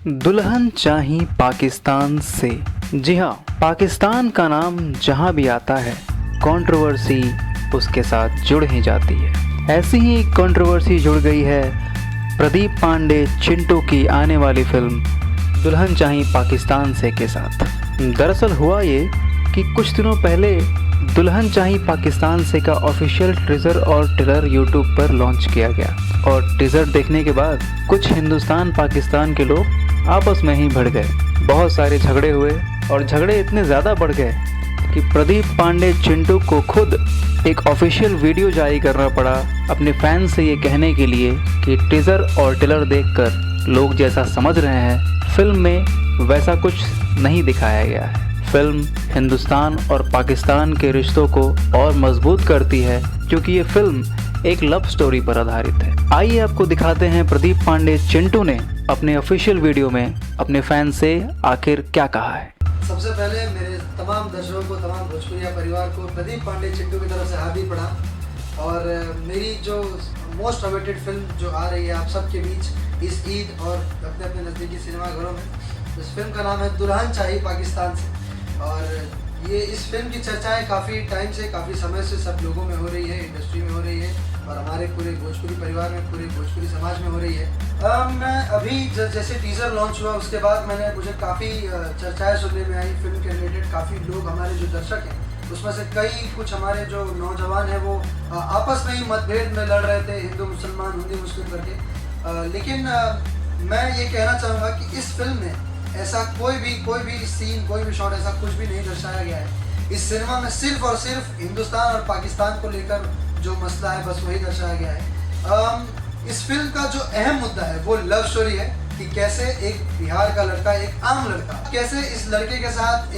दुल्हन चाही पाकिस्तान से। जी हाँ, पाकिस्तान का नाम जहाँ भी आता है कंट्रोवर्सी उसके साथ जुड़ ही जाती है। ऐसी ही एक कंट्रोवर्सी जुड़ गई है प्रदीप पांडे चिंटू की आने वाली फिल्म दुल्हन चाही पाकिस्तान से के साथ। दरअसल हुआ ये कि कुछ दिनों पहले दुल्हन चाही पाकिस्तान से का ऑफिशियल टीज़र और ट्रेलर यूट्यूब पर लॉन्च किया गया और टीज़र देखने के बाद कुछ हिंदुस्तान पाकिस्तान के लोग आपस में ही भिड़ गए। बहुत सारे झगड़े हुए और झगड़े इतने ज़्यादा बढ़ गए कि प्रदीप पांडे चिंटू को खुद एक ऑफिशियल वीडियो जारी करना पड़ा अपने फैंस से ये कहने के लिए कि टीज़र और ट्रेलर देखकर लोग जैसा समझ रहे हैं फिल्म में वैसा कुछ नहीं दिखाया गया है। फिल्म हिंदुस्तान और पाकिस्तान के रिश्तों को और मजबूत करती है क्योंकि ये फिल्म एक लव स्टोरी पर आधारित है। आइए आपको दिखाते हैं प्रदीप पांडे चिंटू ने अपने ऑफिशियल वीडियो में अपने फैन से आखिर क्या कहा है। सबसे पहले मेरे तमाम दर्शकों को, तमाम भोजपुरिया परिवार को प्रदीप पांडे चिंटू की तरफ से हार्दिक प्रणाम। और मेरी जो मोस्ट अवेटेड फिल्म जो आ रही है आप सबके बीच इस ईद और अपने अपने नज़दीकी सिनेमाघरों में, इस फिल्म का नाम है दुल्हन चाही पाकिस्तान से। और ये इस फिल्म की चर्चाएं काफ़ी टाइम से, काफ़ी समय से सब लोगों में हो रही है, इंडस्ट्री में हो रही है और हमारे पूरे भोजपुरी परिवार में, पूरे भोजपुरी समाज में हो रही है। मैं अभी जैसे टीज़र लॉन्च हुआ उसके बाद मुझे काफ़ी चर्चाएं सुनने में आई फिल्म के रिलेटेड। काफ़ी लोग हमारे जो दर्शक हैं उसमें से कुछ हमारे जो नौजवान हैं वो आपस में ही मतभेद में लड़ रहे थे, हिंदू मुसलमान, हिंदू मुस्लिम करके। लेकिन मैं ये कहना चाहूँगा कि इस फिल्म में ऐसा कोई भी सीन, कोई भी शॉट ऐसा कुछ भी नहीं दर्शाया गया है। इस सिनेमा में सिर्फ और सिर्फ हिंदुस्तान और पाकिस्तान को लेकर जो मसला है बस वही दर्शाया गया है। इस फिल्म का जो अहम मुद्दा है वो लव स्टोरी है कि कैसे एक बिहार का लड़का, एक आम लड़का, कैसे इस लड़के के साथ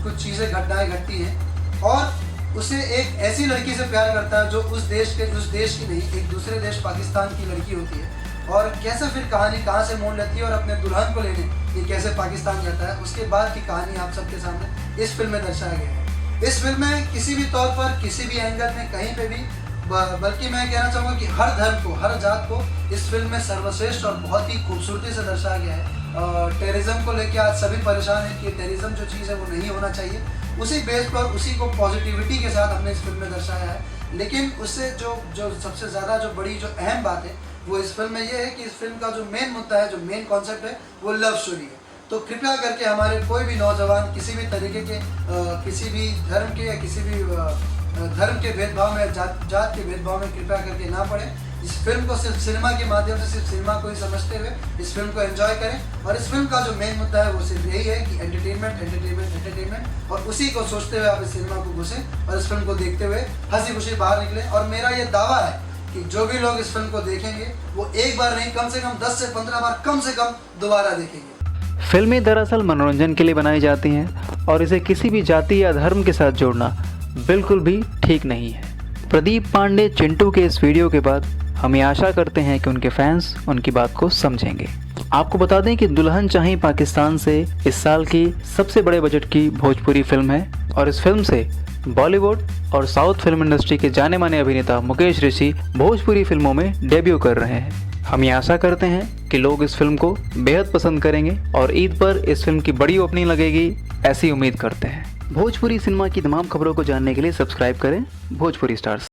कुछ चीज़ें घटनाएं घटती हैं और उसे एक ऐसी लड़की से प्यार करता है जो उस देश की नहीं, एक दूसरे देश पाकिस्तान की लड़की होती है। और कैसे फिर कहानी कहाँ से मोड़ लेती है और अपने दुल्हन को लेने ये कैसे पाकिस्तान जाता है, उसके बाद की कहानी आप सबके सामने इस फिल्म में दर्शाया गया है। इस फिल्म में किसी भी तौर पर, किसी भी एंगल में, कहीं पे भी, बल्कि मैं कहना चाहूँगा कि हर धर्म को, हर जात को इस फिल्म में सर्वश्रेष्ठ और बहुत ही खूबसूरती से दर्शाया गया है। टेररिज्म को लेकर आज सभी परेशान हैं कि टेररिज्म जो चीज़ है वो नहीं होना चाहिए। उसी बेस पर, उसी को पॉजिटिविटी के साथ हमने इस फिल्म में दर्शाया है। लेकिन उससे जो सबसे ज़्यादा जो बड़ी जो अहम बात है वो इस फिल्म में ये है कि इस फिल्म का जो मेन मुद्दा है, जो मेन कॉन्सेप्ट है वो लव स्टोरी है। तो कृपया करके हमारे कोई भी नौजवान किसी भी तरीके के किसी भी धर्म के या किसी भी धर्म के भेदभाव में, जात के भेदभाव में कृपया करके ना पड़े। इस फिल्म को सिर्फ सिनेमा के माध्यम से, सिर्फ सिनेमा को ही समझते हुए इस फिल्म को एंजॉय करें। और इस फिल्म का जो मेन मुद्दा है वो सिर्फ यही है कि एंटरटेनमेंट, और उसी को सोचते हुए आप इस सिनेमा को घुसें और इस फिल्म को देखते हुए हंसी खुशी बाहर निकलें। और मेरा ये दावा है कि जो भी लोग इस फिल्म को देखेंगे वो एक बार नहीं, कम से कम 10 से 15 बार कम से कम दोबारा देखेंगे। फिल्में दरअसल मनोरंजन के लिए बनाई जाती हैं और इसे किसी भी जाति या धर्म के साथ जोड़ना बिल्कुल भी ठीक नहीं है। प्रदीप पांडे चिंटू के इस वीडियो के बाद हम ये आशा करते हैं कि उनके फैंस उनकी बात को समझेंगे। आपको बता दें कि दुल्हन चाही पाकिस्तान से इस साल की सबसे बड़े बजट की भोजपुरी फिल्म है और इस फिल्म से बॉलीवुड और साउथ फिल्म इंडस्ट्री के जाने माने अभिनेता मुकेश ऋषि भोजपुरी फिल्मों में डेब्यू कर रहे हैं। हम ये आशा करते हैं कि लोग इस फिल्म को बेहद पसंद करेंगे और ईद पर इस फिल्म की बड़ी ओपनिंग लगेगी, ऐसी उम्मीद करते हैं। भोजपुरी सिनेमा की तमाम खबरों को जानने के लिए सब्सक्राइब करें भोजपुरी स्टार्स।